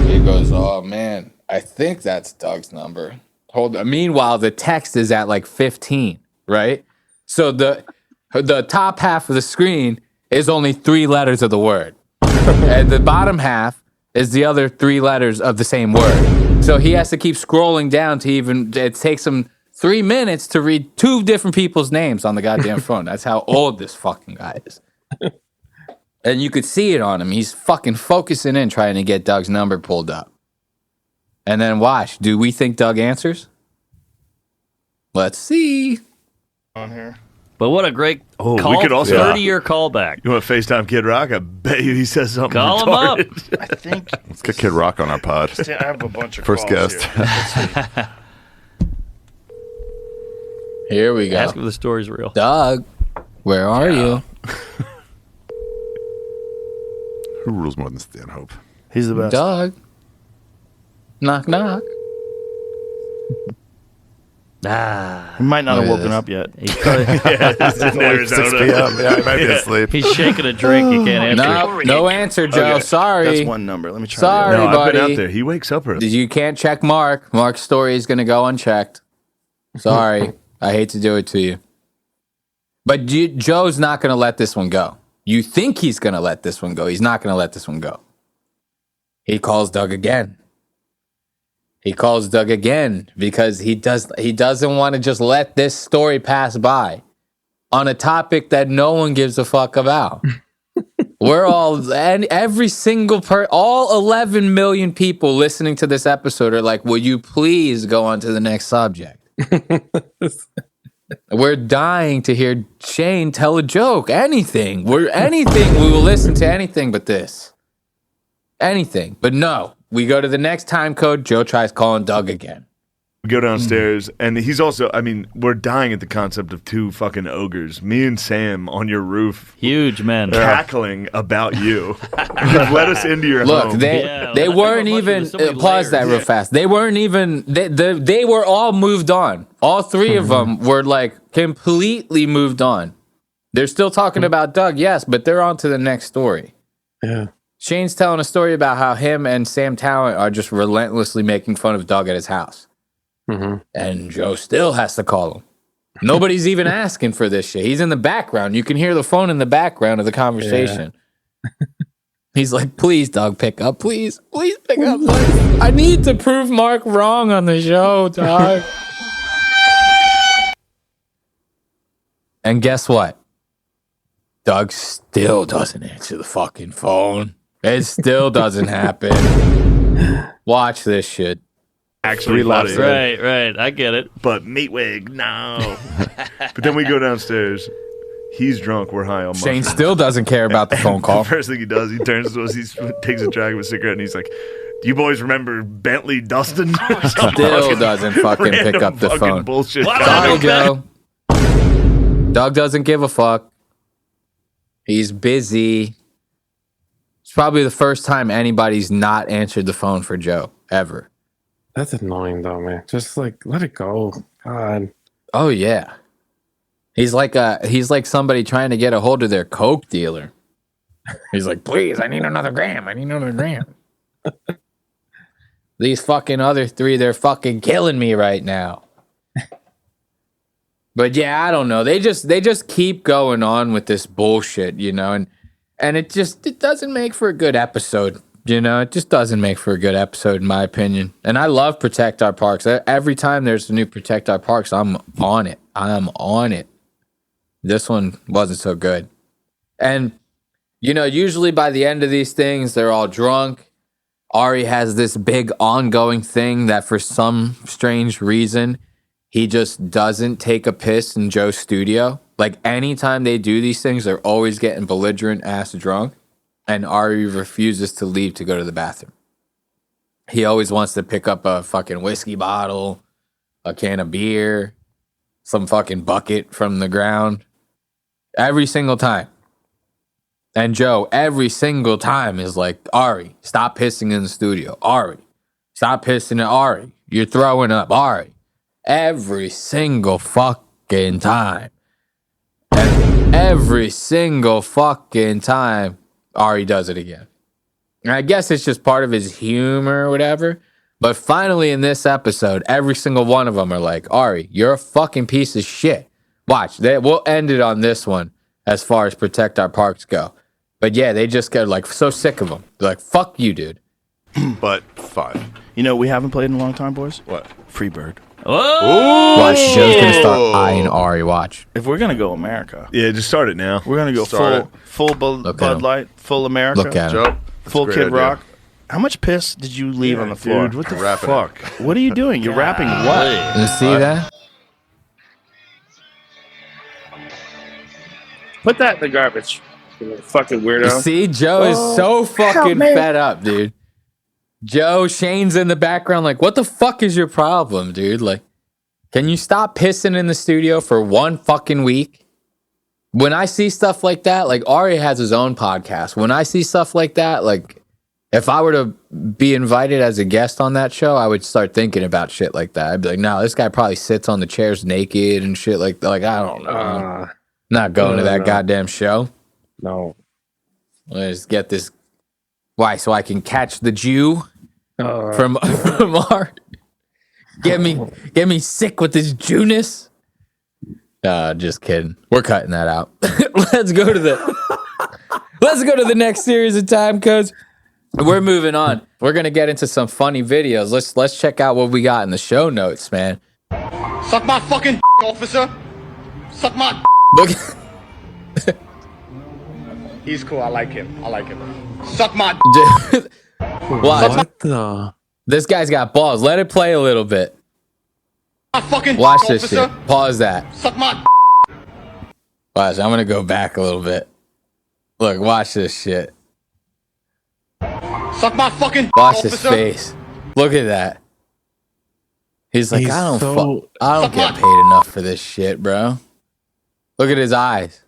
He goes, oh man, I think that's Doug's number. Hold on. Meanwhile, the text is at like 15, right? So the top half of the screen is only 3 letters of the word. And the bottom half is the other 3 letters of the same word. So he has to keep scrolling down to it takes him 3 minutes to read 2 different people's names on the goddamn phone. That's how old this fucking guy is. And you could see it on him. He's fucking focusing in trying to get Doug's number pulled up. And then watch. Do we think Doug answers? Let's see. on here. But what a great Oh, we call, could also- 30-year callback. You want to FaceTime Kid Rock? I bet you he says something Call him up. retarded. I think Let's get Kid Rock on our pod. I have a bunch of First calls guest. here. Let's see. Here we go. Ask if the story's real. Doug, where are you? Who rules more than Stanhope? He's the best. Doug. Knock, knock. Ah, He might not have Look at woken this. up yet. he's, probably, It's in Arizona. 6 p.m. Yeah, he might be asleep. he's shaking a drink. He can't answer. No answer, Joe. Okay. Sorry. That's one number. Let me try. Sorry, the other. No, I've been buddy. out there. He wakes up early. You can't check Mark. Mark's story is going to go unchecked. Sorry. I hate to do it to you. But Joe's not going to let this one go. You think he's going to let this one go. He's not going to let this one go. He calls Doug again. He calls Doug again because he doesn't want to just let this story pass by on a topic that no one gives a fuck about. We're all, and every single all 11 million people listening to this episode are like, will you please go on to the next subject? We're dying to hear Shane tell a joke. Anything. We will listen to anything but this. Anything. But no. We go to the next time code. Joe tries calling Doug again. We go downstairs, and he's also, I mean, we're dying at the concept of 2 fucking ogres. Me and Sam on your roof Huge man. cackling about you. You've let us into your Look, home. they Yeah, they I think weren't we're lucky. even There's so many pause that layers. real fast. They weren't even they were all moved on. All 3 of them were like completely moved on. They're still talking about Doug, yes, but they're on to the next story. Yeah. Shane's telling a story about how him and Sam Talent are just relentlessly making fun of Doug at his house. Mm-hmm. And Joe still has to call him. Nobody's even asking for this shit. He's in the background. You can hear the phone in the background of the conversation. He's like, please, Doug, pick up. Please pick up. I need to prove Mark wrong on the show, Doug. And guess what? Doug still doesn't answer the fucking phone. It still doesn't happen. Watch this shit. Actually, laughs. funny. Right. I get it. But Meatwig, no. But then we go downstairs. He's drunk. We're high on Shane mushrooms. still doesn't care about the phone call. The first thing he does, he turns to us, he takes a drag of a cigarette, and he's like, "Do you boys remember Bentley Dustin?" Still doesn't fucking pick up the phone. Bullshit. Sorry, Joe. Doug doesn't give a fuck. He's busy. It's probably the first time anybody's not answered the phone for Joe ever. That's annoying though, man. Just like let it go. God. Oh yeah. He's like somebody trying to get a hold of their coke dealer. He's like, please, I need another gram. These fucking other three, they're fucking killing me right now. But yeah, I don't know. They just keep going on with this bullshit, you know, and it doesn't make for a good episode. You know, it just doesn't make for a good episode, in my opinion. And I love Protect Our Parks. Every time there's a new Protect Our Parks, I'm on it. This one wasn't so good. And, you know, usually by the end of these things, they're all drunk. Ari has this big ongoing thing that for some strange reason, he just doesn't take a piss in Joe's studio. Like, anytime they do these things, they're always getting belligerent ass drunk. And Ari refuses to leave to go to the bathroom. He always wants to pick up a fucking whiskey bottle, a can of beer, some fucking bucket from the ground. Every single time. And Joe, every single time, is like, Ari, stop pissing in the studio. Ari, stop pissing at Ari. You're throwing up, Ari. Every single fucking time. And every single fucking time, Ari does it again. And I guess it's just part of his humor or whatever. But finally in this episode, every single one of them are like, Ari, you're a fucking piece of shit. Watch, we'll end it on this one as far as Protect Our Parks go. But yeah, they just get like so sick of him. They're like, fuck you, dude. But 5. You know, we haven't played in a long time, boys. What? Freebird. Whoa! Watch, Joe's gonna start eyeing Ari, watch. If we're gonna go America, Yeah, just start it now. we're gonna go Start full Look at Bud him. Light, full America, Look at him. Joe? full That's a Kid great idea. Rock. How much piss did you leave on the floor? Dude, what the Wrapping fuck? What are you doing? You're rapping what? You see that? Put that in the garbage. You fucking weirdo. See, Joe is so fucking fed up, dude. Joe, Shane's in the background like, what the fuck is your problem, dude? Like, can you stop pissing in the studio for one fucking week? When I see stuff like that, like Ari has his own podcast. When I see stuff like that, like if I were to be invited as a guest on that show, I would start thinking about shit like that. I'd be like, no, this guy probably sits on the chairs naked and shit like that. Like, I don't know. Not going to that goddamn show. No. Let's get this. Why? So I can catch the Jew from Art. Get me sick with this Jewness. Just kidding. We're cutting that out. Let's go to the next series of time codes. We're moving on. We're gonna get into some funny videos. Let's check out what we got in the show notes, man. Suck my fucking officer. Suck my. Look. He's cool. I like him. Suck my. Watch. What the? This guy's got balls. Let it play a little bit. My fucking Watch officer. this shit. Pause that. Suck my. Watch. I'm gonna go back a little bit. Look. Watch this shit. Suck my fucking. Watch officer. his face. Look at that. He's like, He's I so- don't get paid enough for this shit, bro. Look at his eyes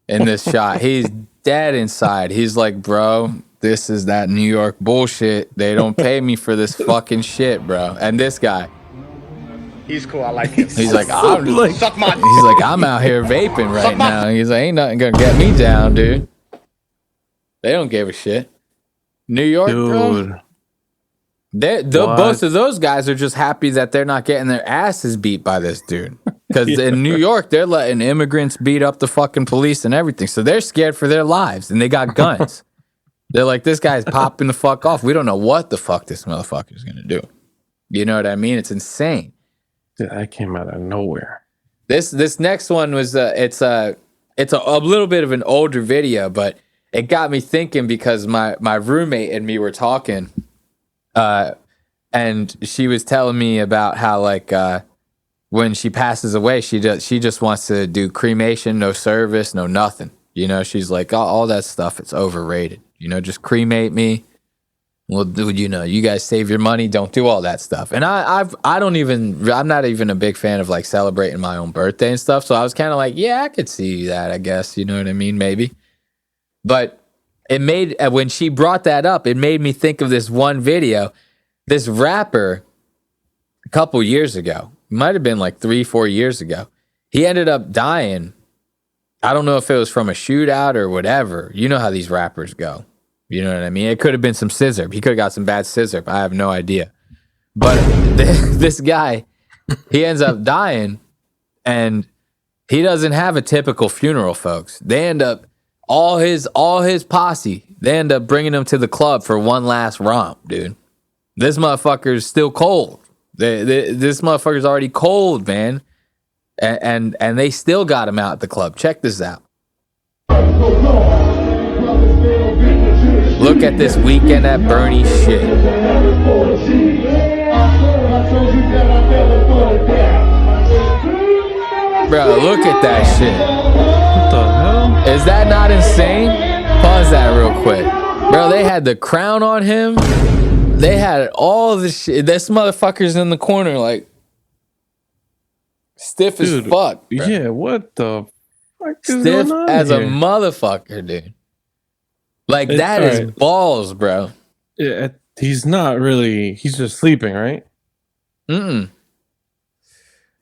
in this shot. He's dead inside. He's like, bro, this is that New York bullshit. They don't pay me for this fucking shit, bro. And this guy, He's cool. I like him. he's like, I'm Suck my. he's like, I'm out here vaping right now. He's like, ain't nothing gonna get me down, dude. They don't give a shit. New York, bro. Dude. Both of those guys are just happy that they're not getting their asses beat by this dude. Because in New York, they're letting immigrants beat up the fucking police and everything. So they're scared for their lives and they got guns. They're like, this guy's popping the fuck off. We don't know what the fuck this motherfucker's going to do. You know what I mean? It's insane. Dude, that came out of nowhere. This next one was, it's it's a little bit of an older video, but it got me thinking because my roommate and me were talking, and she was telling me about how like when she passes away, she just wants to do cremation, no service, no nothing. You know, she's like, all that stuff, it's overrated. You know, just cremate me. Well, dude, you know, you guys save your money. Don't do all that stuff. And I'm not even a big fan of like celebrating my own birthday and stuff. So I was kind of like, yeah, I could see that, I guess. You know what I mean? Maybe. But it made, when she brought that up, it made me think of this one video. This rapper, a couple years ago, might have been like 3-4 years ago, he ended up dying. I don't know if it was from a shootout or whatever. You know how these rappers go. You know what I mean? It could have been some scissor. He could have got some bad scissor. I have no idea. But this guy, he ends up dying, and he doesn't have a typical funeral, folks. They end up, all his posse, they end up bringing him to the club for one last romp, dude. This motherfucker's still cold. This motherfucker's already cold, man. And they still got him out at the club. Check this out. Look at this Weekend at Bernie's shit. Bro, look at that shit. What the hell? Is that not insane? Pause that real quick. Bro, they had the crown on him. They had all the shit. This motherfucker's in the corner like stiff as fuck. Bro. Yeah, what the fuck is Stiff going on as here? a motherfucker, dude. Like, It's that is alright. balls, bro. Yeah, he's not really. He's just sleeping, right?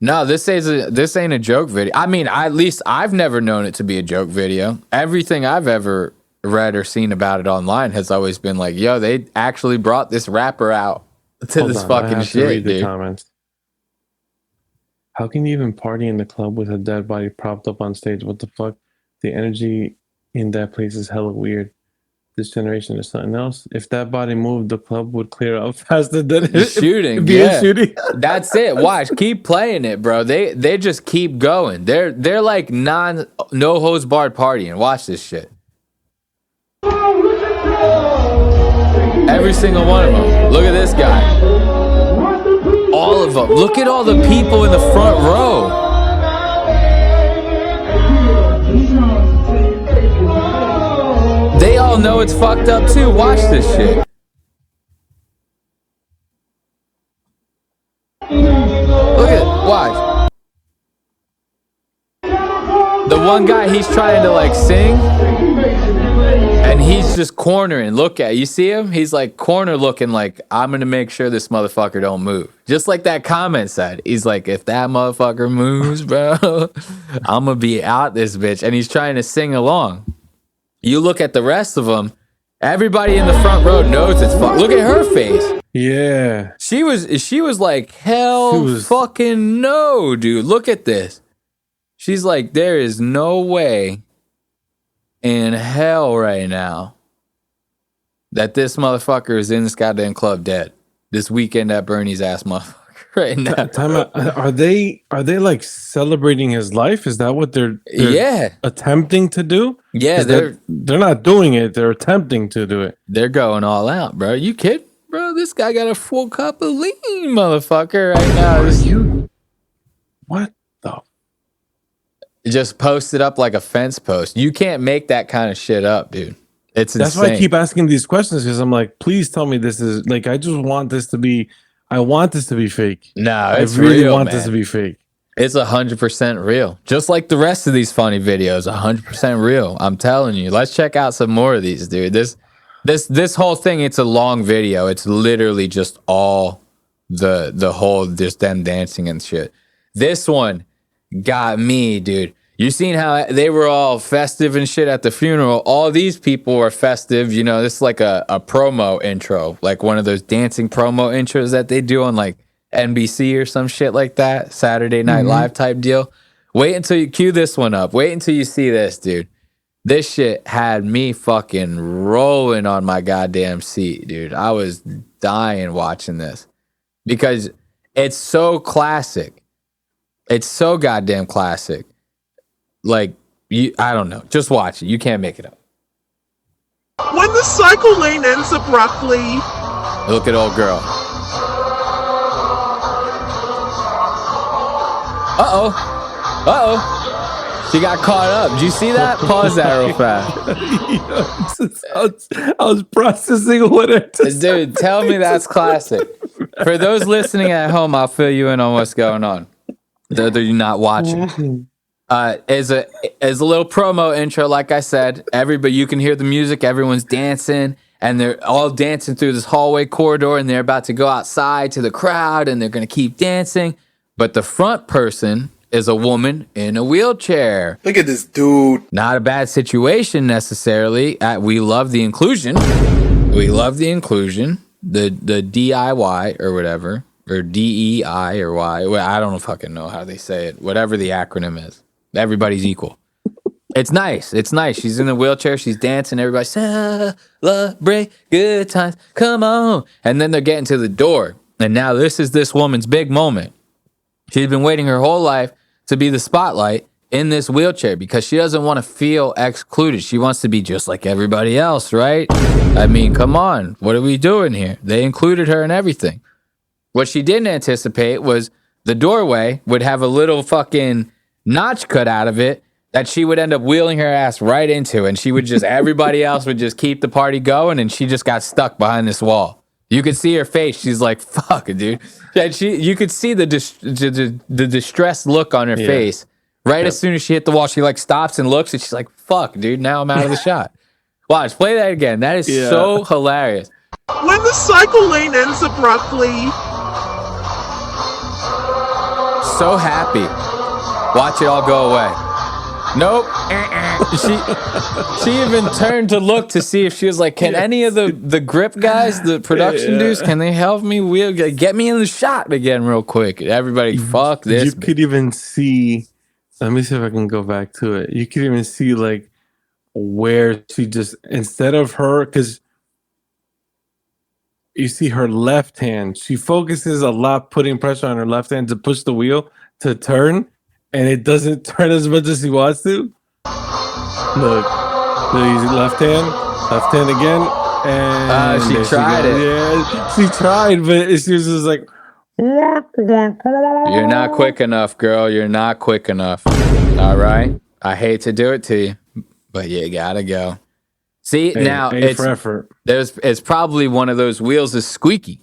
No, this ain't a joke video. I mean, at least I've never known it to be a joke video. Everything I've ever read or seen about it online has always been like, yo, they actually brought this rapper out to Hold this on, I fucking have to shit, read the dude. comments. How can you even party in the club with a dead body propped up on stage? What the fuck? The energy in that place is hella weird. This generation is something else. If that body moved, the club would clear out faster than The shooting, it'd be yeah. a shooting. That's it. Watch, keep playing it, bro. They just keep going. They're like no hose barred partying. Watch this shit. Every single one of them. Look at this guy. All of them. Look at all the people in the front row. They all know it's fucked up too. Watch this shit. Look at it. Watch. The one guy, he's trying to like sing, and he's just cornering. Look at, you see him? He's like corner looking like, I'm gonna make sure this motherfucker don't move. Just like that comment said. He's like, if that motherfucker moves, bro, I'm gonna be out this bitch. And he's trying to sing along. You look at the rest of them, everybody in the front row knows it's fuck. Look at her face. Yeah. She was like, hell fucking no, dude. Look at this. She's like, there is no way in hell right now that this motherfucker is in this goddamn club dead. This Weekend at Bernie's ass motherfucker right now. Time out. Are they like celebrating his life? Is that what they're Yeah. attempting to do? Yeah, 'Cause they're not doing it. They're attempting to do it. They're going all out, bro. You kidding? Bro, this guy got a full cup of lean, motherfucker, right now. What the? Just posted up like a fence post. You can't make that kind of shit up, dude. It's That's insane. why I keep asking these questions, because I'm like, please tell me this is like, I just want this to be, I want this to be fake. No, it's I really real, want man. this to be fake. It's 100% real. Just like the rest of these funny videos, 100% real. I'm telling you. Let's check out some more of these, dude. This whole thing, it's a long video. It's literally just all the whole, just them dancing and shit. This one got me, dude. You seen how they were all festive and shit at the funeral? All these people were festive. You know, this is like a promo intro, like one of those dancing promo intros that they do on like NBC or some shit like that, Saturday Night Live type deal. Wait until you cue this one up. Wait until you see this, dude. This shit had me fucking rolling on my goddamn seat, dude. I was dying watching this because it's so classic. It's so goddamn classic. Like, I don't know. Just watch it. You can't make it up. When the cycle lane ends abruptly. Look at old girl. Uh-oh. She got caught up. Did you see that? Pause that real fast. I was processing what it just Dude, tell me that's classic. For those listening at home, I'll fill you in on what's going on. Though you're not watching. As a little promo intro, like I said, everybody, you can hear the music, everyone's dancing, and they're all dancing through this hallway corridor, and they're about to go outside to the crowd, and they're going to keep dancing. But the front person is a woman in a wheelchair. Look at this dude. Not a bad situation necessarily. We love the inclusion. We love the inclusion. The DIY or whatever, or DEI or Y. Well, I don't fucking know how they say it. Whatever the acronym is. Everybody's equal. It's nice. It's nice. She's in a wheelchair. She's dancing. Everybody celebrate good times. Come on. And then they're getting to the door. And now this is this woman's big moment. She's been waiting her whole life to be the spotlight in this wheelchair because she doesn't want to feel excluded. She wants to be just like everybody else, right? I mean, come on. What are we doing here? They included her in everything. What she didn't anticipate was the doorway would have a little fucking notch cut out of it that she would end up wheeling her ass right into, and she would just, everybody else would just keep the party going, and she just got stuck behind this wall. You could see her face. She's like, fuck, dude. And you could see the distressed look on her face. Right as soon as she hit the wall, she like stops and looks, and she's like, fuck, dude, now I'm out of the shot. Watch, play that again. That is so hilarious. When the cycle lane ends abruptly. So happy. Watch it all go away. Nope. She even turned to look to see if she was like, can any of the grip guys, the production dudes, can they help me get me in the shot again real quick? Everybody, fuck this. You could even see, let me see if I can go back to it. You could even see like where she just, instead of her, because you see her left hand, she focuses a lot putting pressure on her left hand to push the wheel to turn, and it doesn't turn as much as she wants to. Look, easy left hand again, and she tried it. Yeah, she tried, but she was just like, you're not quick enough, girl. You're not quick enough. All right, I hate to do it to you, but you gotta go. See, now it's probably one of those wheels is squeaky.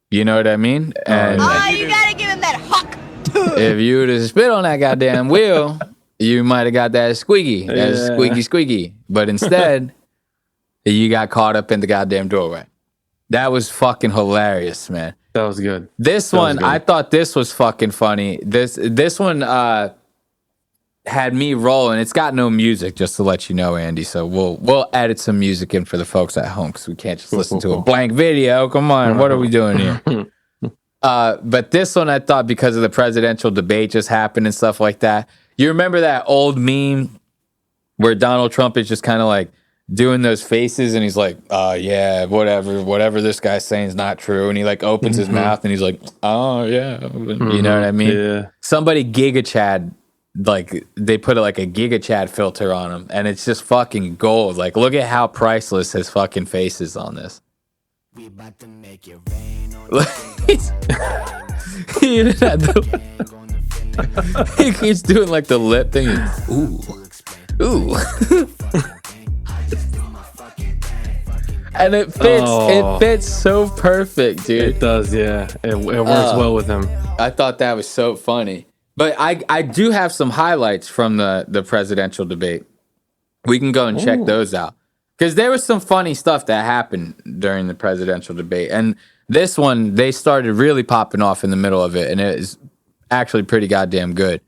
You know what I mean? And you gotta give him that hawk. if you would have spit on that goddamn wheel, you might have got that squeaky. Squeaky. But instead, you got caught up in the goddamn doorway. That was fucking hilarious, man. That was good. This one, I thought this was fucking funny. This one had me rolling. It's got no music, just to let you know, Andy. So we'll edit some music in for the folks at home because we can't just listen to a blank video. Come on, what are we doing here? But this one, I thought, because of the presidential debate just happened and stuff like that. You remember that old meme where Donald Trump is just kind of like doing those faces and he's like, yeah, whatever this guy's saying is not true. And he like opens his mouth and he's like, oh yeah. You know what I mean? Yeah. Somebody Giga Chad, like they put like a Giga Chad filter on him and it's just fucking gold. Like, look at how priceless his fucking face is on this. We about to make it rain on he keeps doing like the lip thing. Ooh. And it fits. It fits so perfect, dude. It does, yeah. It works well with him. I thought that was so funny. But I do have some highlights from the presidential debate. We can go and check those out. Because there was some funny stuff that happened during the presidential debate. And this one, they started really popping off in the middle of it. And it is actually pretty goddamn good.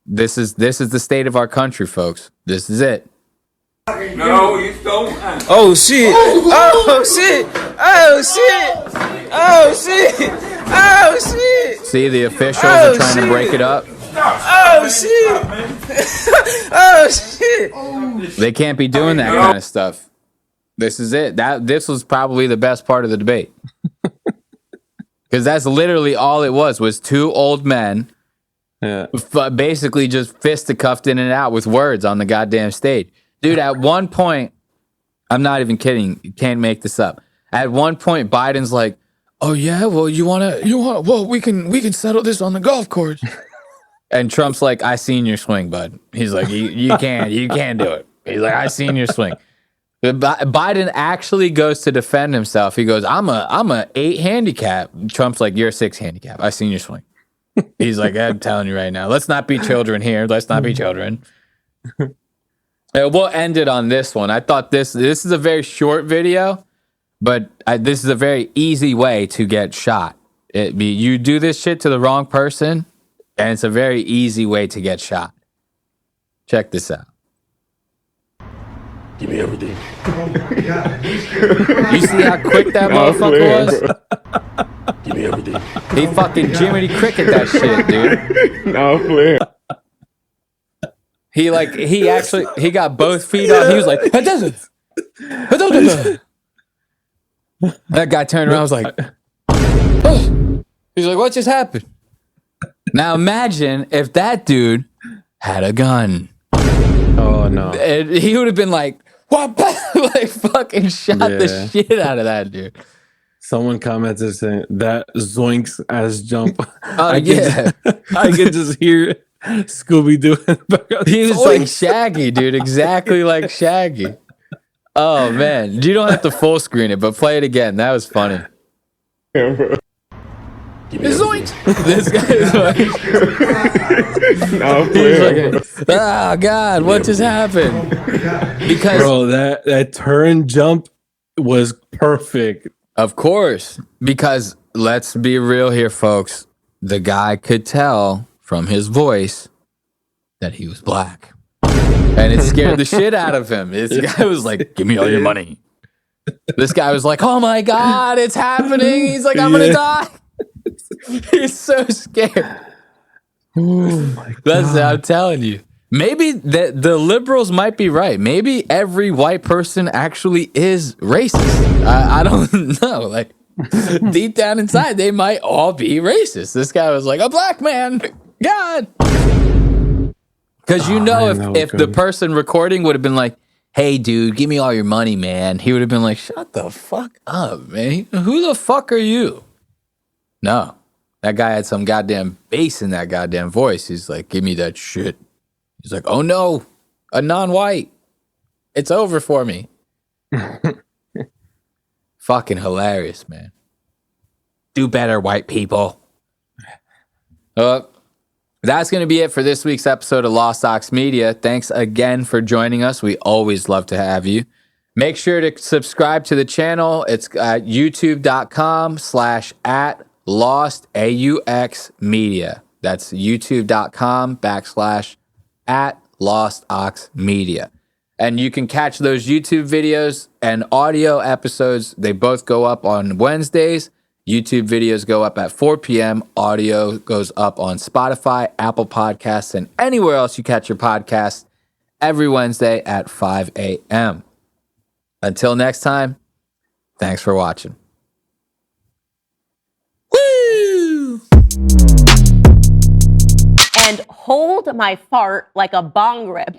This is the state of our country, folks. This is it. No, you don't. Oh shit! Oh shit! Oh shit! Oh shit! Oh shit! See, the officials are trying to break it up. Oh shit! Oh shit! They can't be doing that kind of stuff. This is it. This was probably the best part of the debate. Because that's literally all it was two old men Yeah. Basically just fisticuffed in and out with words on the goddamn stage. Dude, at one point, I'm not even kidding. You can't make this up. At one point, Biden's like, "Oh yeah, well well we can settle this on the golf course." And Trump's like, "I seen your swing, bud." He's like, "You can't do it." He's like, "I seen your swing." Biden actually goes to defend himself. He goes, I'm a 8 handicap. Trump's like, "You're a 6 handicap. I seen your swing." He's like, "I'm telling you right now, let's not be children here. Let's not be children." We'll end it on this one. I thought this is a very short video, but this is a very easy way to get shot. You do this shit to the wrong person, and it's a very easy way to get shot. Check this out. Give me everything. You see how quick that motherfucker was? Give me everything. He fucking Jiminy Cricket that shit, dude. No, player. He got both feet up. He was like, "It doesn't." That guy turned around. Was like, "Oh." He's like, "What just happened?" Now imagine if that dude had a gun. Oh no! He would have been like, "What?" Like fucking shot the shit out of that dude. Someone commented saying that zoinks ass jump. I could just hear Scooby Doo. He was like Shaggy, dude, exactly like Shaggy. Oh man, you don't have to full screen it, but play it again. That was funny. Yeah, bro. Zoinks! This guy is like, No, he's like, "Oh God, what just happened?" Because bro, that turn jump was perfect. Of course, because let's be real here, folks. The guy could tell from his voice that he was black, and it scared the shit out of him. This guy was like, "Give me all your money." This guy was like, "Oh my God, it's happening!" He's like, "I'm gonna die." He's so scared. Oh my God. That's what I'm telling you. Maybe the liberals might be right. Maybe every white person actually is racist. I don't know. Like deep down inside, they might all be racist. This guy was like, "A black man, God." Because if the person recording would have been like, "Hey, dude, give me all your money, man," he would have been like, "Shut the fuck up, man. Who the fuck are you?" No. That guy had some goddamn bass in that goddamn voice. He's like, "Give me that shit." He's like, "Oh no, a non-white. It's over for me." Fucking hilarious, man. Do better, white people. That's going to be it for this week's episode of Lost Aux Media. Thanks again for joining us. We always love to have you. Make sure to subscribe to the channel. It's at youtube.com/@Lost AUX Media. That's youtube.com/@Lost Aux Media. And you can catch those YouTube videos and audio episodes. They both go up on Wednesdays. YouTube videos go up at 4 p.m. Audio goes up on Spotify, Apple Podcasts, and anywhere else you catch your podcasts every Wednesday at 5 a.m. Until next time, thanks for watching. And hold my fart like a bong rip.